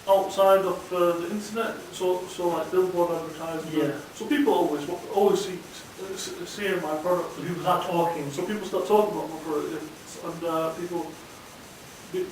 outside of the internet. So like billboard advertising. Yeah. So people always seeing my product. So people start talking. So people start talking about my product, and people be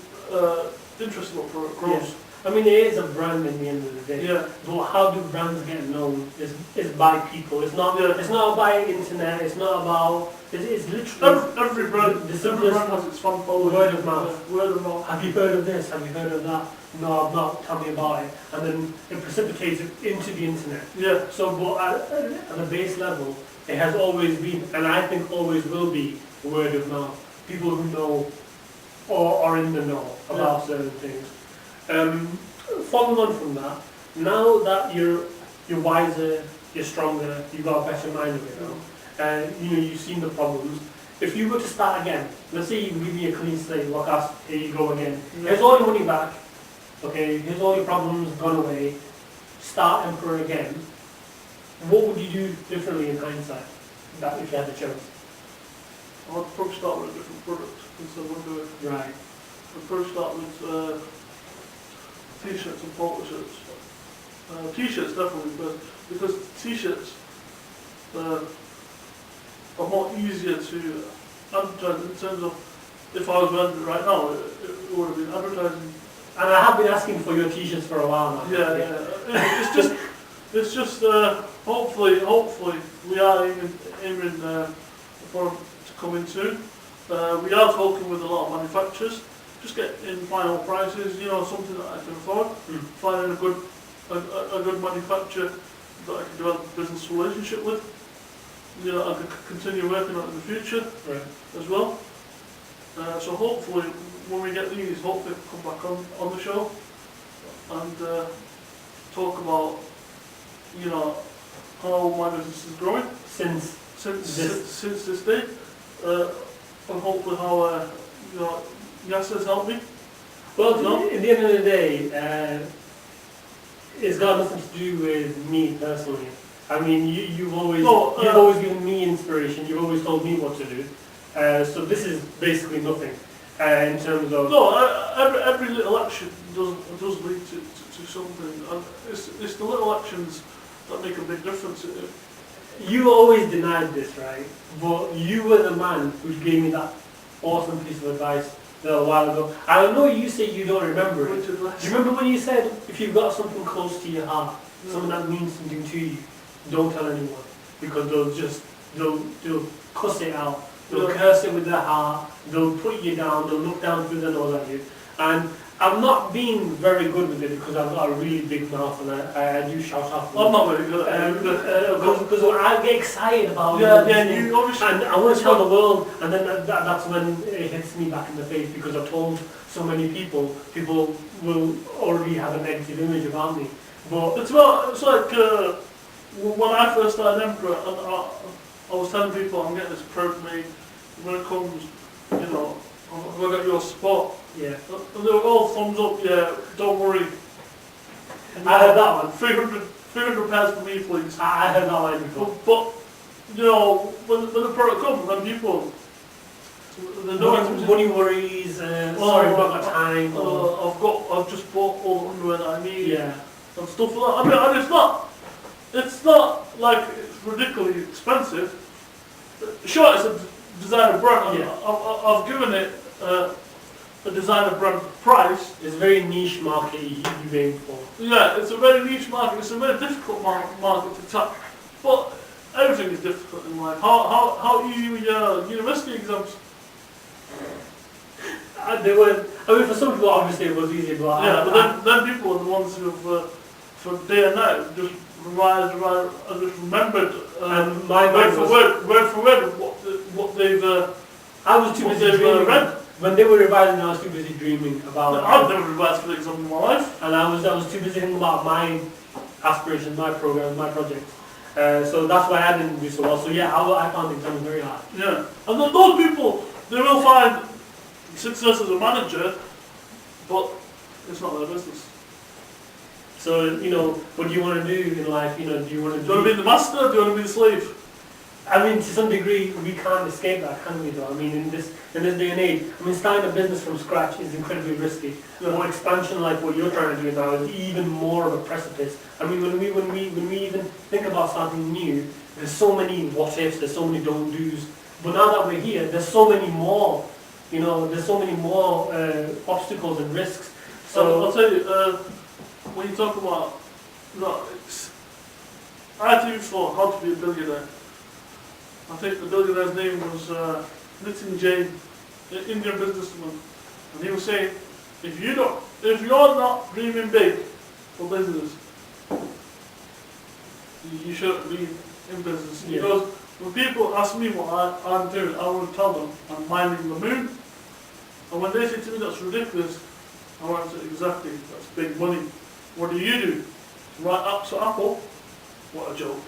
interested in my product grows. Yeah. I mean, it is a brand in the end of the day. Yeah. But how do brands get known is by people. It's not. Yeah. It's not by internet. It's not about. It's literally Every brand has its fan following. word of mouth. Word of mouth. Have you heard of this? Have you heard of that? No, I've not. Tell me about it. And then it precipitates it into the internet. Yeah. So, but at the base level, it has always been, and I think always will be, word of mouth. People who know or are in the know about certain things. Following on from that, now that you're wiser, you're stronger, you've got a better mind of it now, you've seen the problems. If you were to start again, let's say you give me a clean slate, Waqas, here you go again. Here's all your money back, okay, here's all your problems gone away, start Emperor again. What would you do differently in hindsight, that if you had the chance? I would probably start with a different product instead of doing. Right. I'd probably start with t-shirts and polo shirts. T-shirts definitely, because t-shirts are more easier to advertise in terms of, if I was running it right now, it would have been advertising. And I have been asking for your t-shirts for a while now. Yeah. It's just hopefully we are aiming for them to come in soon. We are talking with a lot of manufacturers. Just get in final prices, something that I can afford. Finding a good manufacturer that I can develop a business relationship with. I can continue working on it in the future as well. So hopefully, when we get these, hopefully come back on the show and talk about, how my business is growing since this day, and hopefully how Yasir's helped me. Well, at the end of the day, it's got nothing to do with me personally. I mean, you've always given me inspiration. You've always told me what to do. So this is basically nothing in terms of. No, every little action does lead to something, and it's the little actions that make a big difference. You always denied this, right? But you were the man who gave me that awesome piece of advice a little while ago. I know you say you don't remember it. Do you remember when you said, if you've got something close to your heart, something that means something to you, don't tell anyone, because they'll cuss it out, they'll curse it with their heart, they'll put you down, they'll look down through their nose at you. And I've not been very good with it because I've got a really big mouth and I do shout off. I'm not very good at it. Because I get excited about you obviously. And I want to tell the world, and then that's when it hits me back in the face, because I've told so many people will already have a negative image about me. But it's like when I first started Emperor, and I was telling people I'm getting this proud of me. When it comes, I've got your support. Yeah. And they were all thumbs up, yeah, don't worry. I heard that one. 300 pairs for me, please. I heard that one before. But when the product comes, then people, money worries, sorry, not got time. I've just bought all the underwear that I need. Yeah. And stuff like that. I mean, it's not it's not like it's ridiculously expensive. Sure, it's a designer brand. Yeah. I've given it a designer brand price. It's a very niche market you aim for. Yeah, it's a very niche market. It's a very difficult market to tap. But everything is difficult in life. How do you university exams? They were. I mean, for some people, obviously, it was easy, but Yeah, but then people are the ones who have, for day and night, just revised, and just remembered and my word mind for was, word what they've I was too busy dreaming. read. When they were revising, I was too busy dreaming about. I've never revised for the exam in my life. And I was too busy thinking about my aspirations, my programs, my projects. So that's why I didn't do so well. So yeah, I found the exams very hard. Yeah, and those people, they will find success as a manager, but it's not their business. So, you know, what do you want to do in life? You know, do you want to Do you want to be the master, or do you want to be the slave? I mean, to some degree, we can't escape that, can we? Though I mean, in this day and age, I mean, starting a business from scratch is incredibly risky. Yeah. More expansion, like what you're trying to do now, is even more of a precipice. I mean, when we even think about something new, there's so many what ifs, there's so many don't do's. But now that we're here, there's so many more. You know, there's so many more obstacles and risks. So I'll tell you, when you talk about, I interviewed for How to Be a Billionaire. I think the billionaire's name was Nitin Jain, an Indian businessman, and he was saying, if you're not dreaming big for business, you shouldn't be in business. Yeah. Because when people ask me what I'm doing, I will tell them I'm mining the moon. And when they say to me that's ridiculous, I want to say exactly, that's big money. What do? Write apps to Apple? What a joke.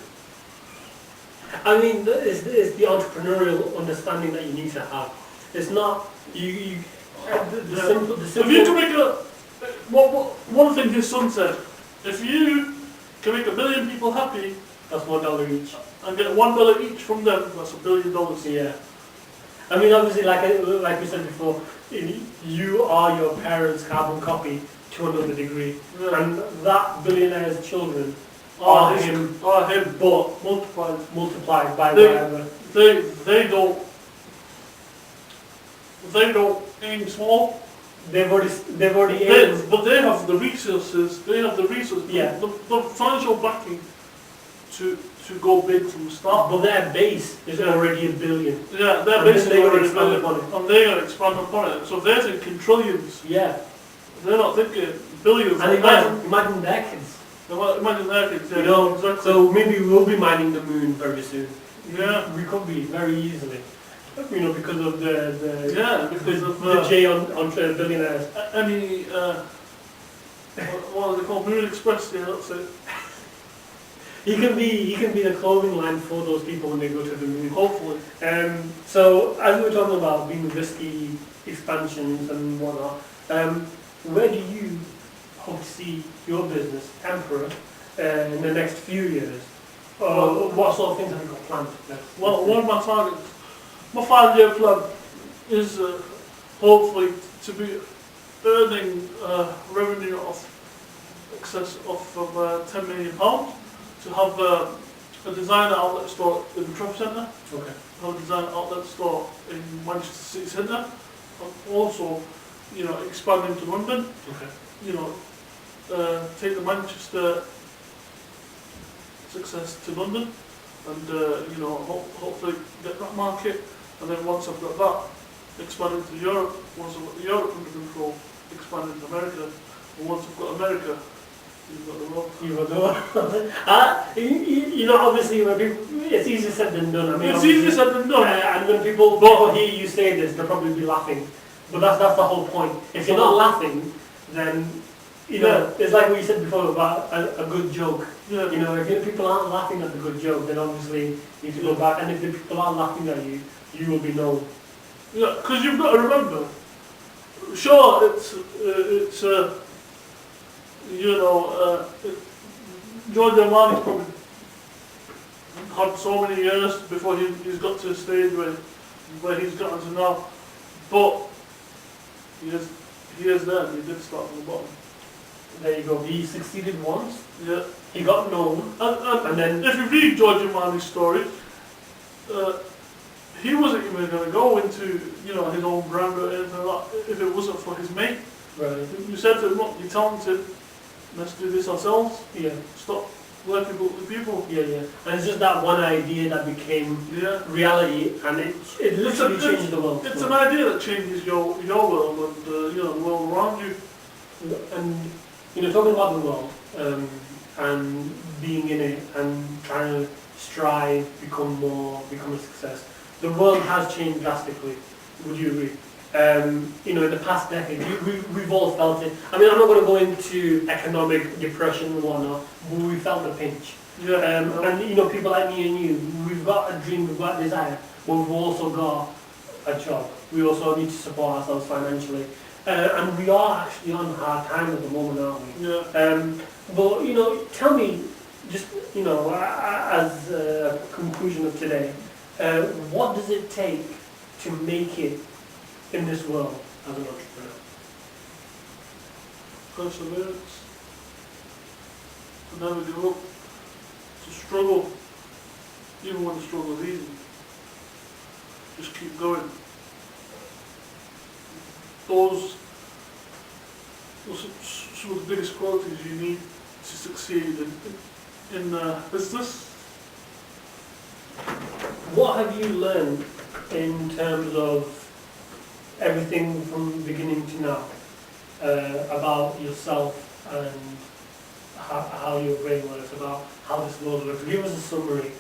I mean, it's the entrepreneurial understanding that you need to have. It's not the simple. If you can make one thing his son said, if you can make 1 billion people happy, that's $1 each. And get $1 each from them, that's $1 billion. Yeah. I mean, obviously, like we said before, you are your parents' carbon copy to another degree, Yeah. and that billionaire's children are him, but multiplied by They- whatever. They don't aim small. They've already aimed. But they have the resources. Yeah. The financial backing to go big from the start. But their base is already $1 billion. Yeah, they're And then basically they would already expand billion, upon it. and they're going to expand upon it. So they're thinking trillions. Yeah. They're not thinking billions. And imagine their kids. Imagine their kids. Yeah, You know, exactly. so maybe we'll be mining the moon very soon. Yeah. We could be very easily. You know, because of the because J on billionaires. any what are they called? Moon Express. Yeah, that's it. He can be the clothing line for those people when they go to the moon. Hopefully. So as we were talking about being risky expansions and whatnot, where do you hope to see your business, Emperor, in the next few years? What sort of things have you got planned? Well, one of my targets, my 5-year plan is hopefully to be earning revenue of excess of £10 million, to have a designer outlet store in the Trump Centre, Okay. have a designer outlet store in Manchester City Centre, and also, expand into London, Okay. take the Manchester success to London, and hopefully get that market, and then once I've got that, expand into Europe. Once I've got Europe under control, expand into America, and once I've got America, you've got the world. You got the world. Obviously, when people, it's easier said than done. I mean, It's easier said than done. And when people hear you say this, they'll probably be laughing. But that's the whole point. If you're not laughing, then it's like what you said before about a good joke. Yeah. If people aren't laughing at the good joke, then obviously you need to go back. And if the people are laughing at you, you will be known. Yeah, because you've got to remember. Sure, George Armani's probably had so many years before he's got to a stage where he's gotten to now, but he is there. He did start from the bottom. There you go. He succeeded once. Yeah. He got known, and then if you read George Manley's story, he wasn't even going to go into, you know, his own brand or anything like that if it wasn't for his mate. right. You said to him, look, you're talented, let's do this ourselves. Yeah. Stop working with people. Yeah, yeah. And it's just that one idea that became Yeah. reality, and it literally changed the world. It's an idea that changes your world and you know, the world around you. And you know, talking about the world and being in it and trying to strive, become a success. The world has changed drastically. Would you agree? You know, in the past decade, we've all felt it. I mean, I'm not going to go into economic depression and whatnot, but we felt the pinch. Yeah. And you know, people like me and you, we've got a dream, we've got a desire, but we've also got a job. We also need to support ourselves financially. And we are actually on hard times at the moment, aren't we? Yeah. But you know, tell me, just you know, as a conclusion of today, what does it take to make it in this world as an entrepreneur? Perseverance. To never give up. To struggle, even when the struggle is easy. Just keep going. Those are some of the biggest qualities you need to succeed in business. What have you learned in terms of everything from beginning to now about yourself and how your brain works, about how this world works? Give us a summary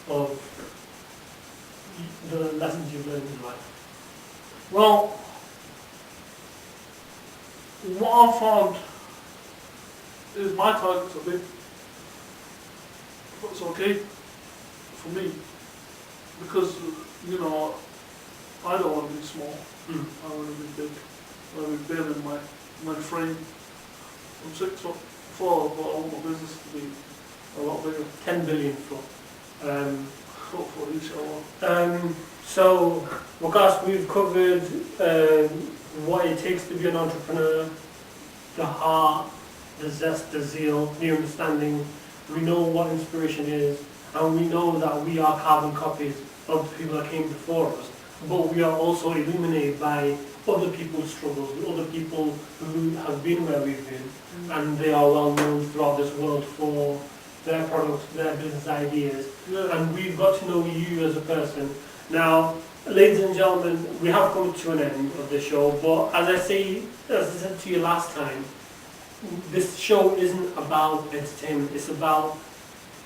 of the lessons you've learned in life. Well, what I found is my targets are big. It's okay for me because, you know, I don't want to be small. I want to be big. I want to be big in my frame. I'm 6'4", but I want my business to be a lot bigger. 10 billion foot. Hopefully, inshallah. So, Waqas, we've covered what it takes to be an entrepreneur, the heart, the zest, the zeal, the understanding. We know what inspiration is, and we know that we are carbon copies of the people that came before us, but we are also illuminated by other people's struggles, other people who have been where we've been, and they are well known throughout this world for their products, their business ideas, and we've got to know you as a person. Now, ladies and gentlemen, we have come to an end of the show, but as I said to you last time, this show isn't about entertainment, it's about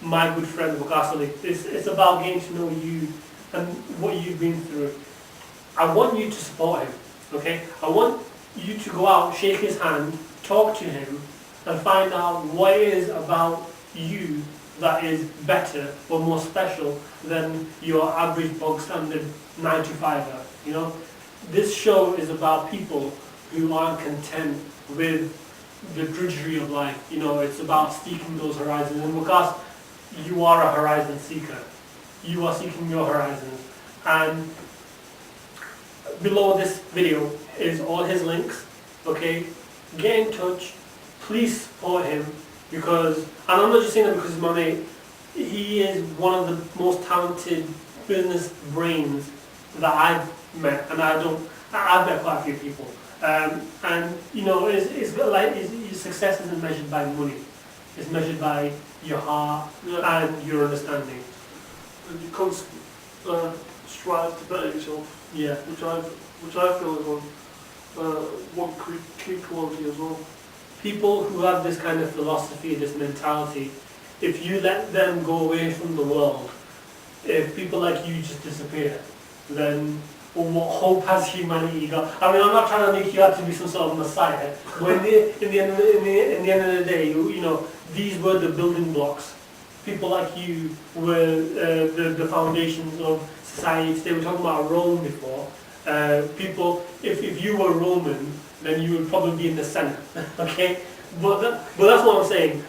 my good friend Waqas Ali. It's about getting to know you and what you've been through. I want you to support him, okay? I want you to go out, shake his hand, talk to him, and find out what it is about you that is better or more special than your average bog standard 9-to-5er. You know, this show is about people who aren't content with the drudgery of life. You know, it's about seeking those horizons. And because you are a horizon seeker, you are seeking your horizons. And below this video is all his links. Okay, get in touch. Please support him. Because, and I'm not just saying that because he's my mate, he is one of the most talented business brains that I've met, and I've met quite a few people. And you know, it's like your success isn't measured by money; it's measured by your heart and your understanding. And you constantly strive to better yourself. Yeah, which I feel is one key quality as well. People who have this kind of philosophy, this mentality, if you let them go away from the world, if people like you just disappear, then what hope has humanity got? I mean, I'm not trying to make you out to be some sort of messiah, but in the end of the day, you know, these were the building blocks. People like you were the foundations of society. They were talking about Rome before. People, if you were Roman, then you would probably be in the center, okay? But that's what I'm saying.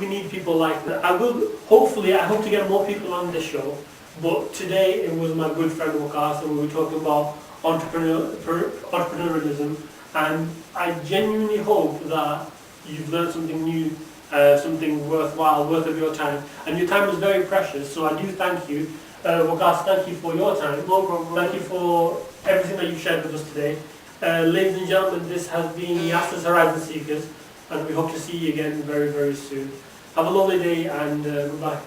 We need people like that. I hope to get more people on this show, but today it was my good friend Waqas, and we were talking about entrepreneurialism, and I genuinely hope that you've learned something new, something worthwhile, worth of your time. And your time was very precious, so I do thank you. Waqas, thank you for your time. No problem. Thank you for everything that you shared with us today. Ladies and gentlemen, this has been Yasir Hayat and we hope to see you again very, very soon. Have a lovely day and goodbye.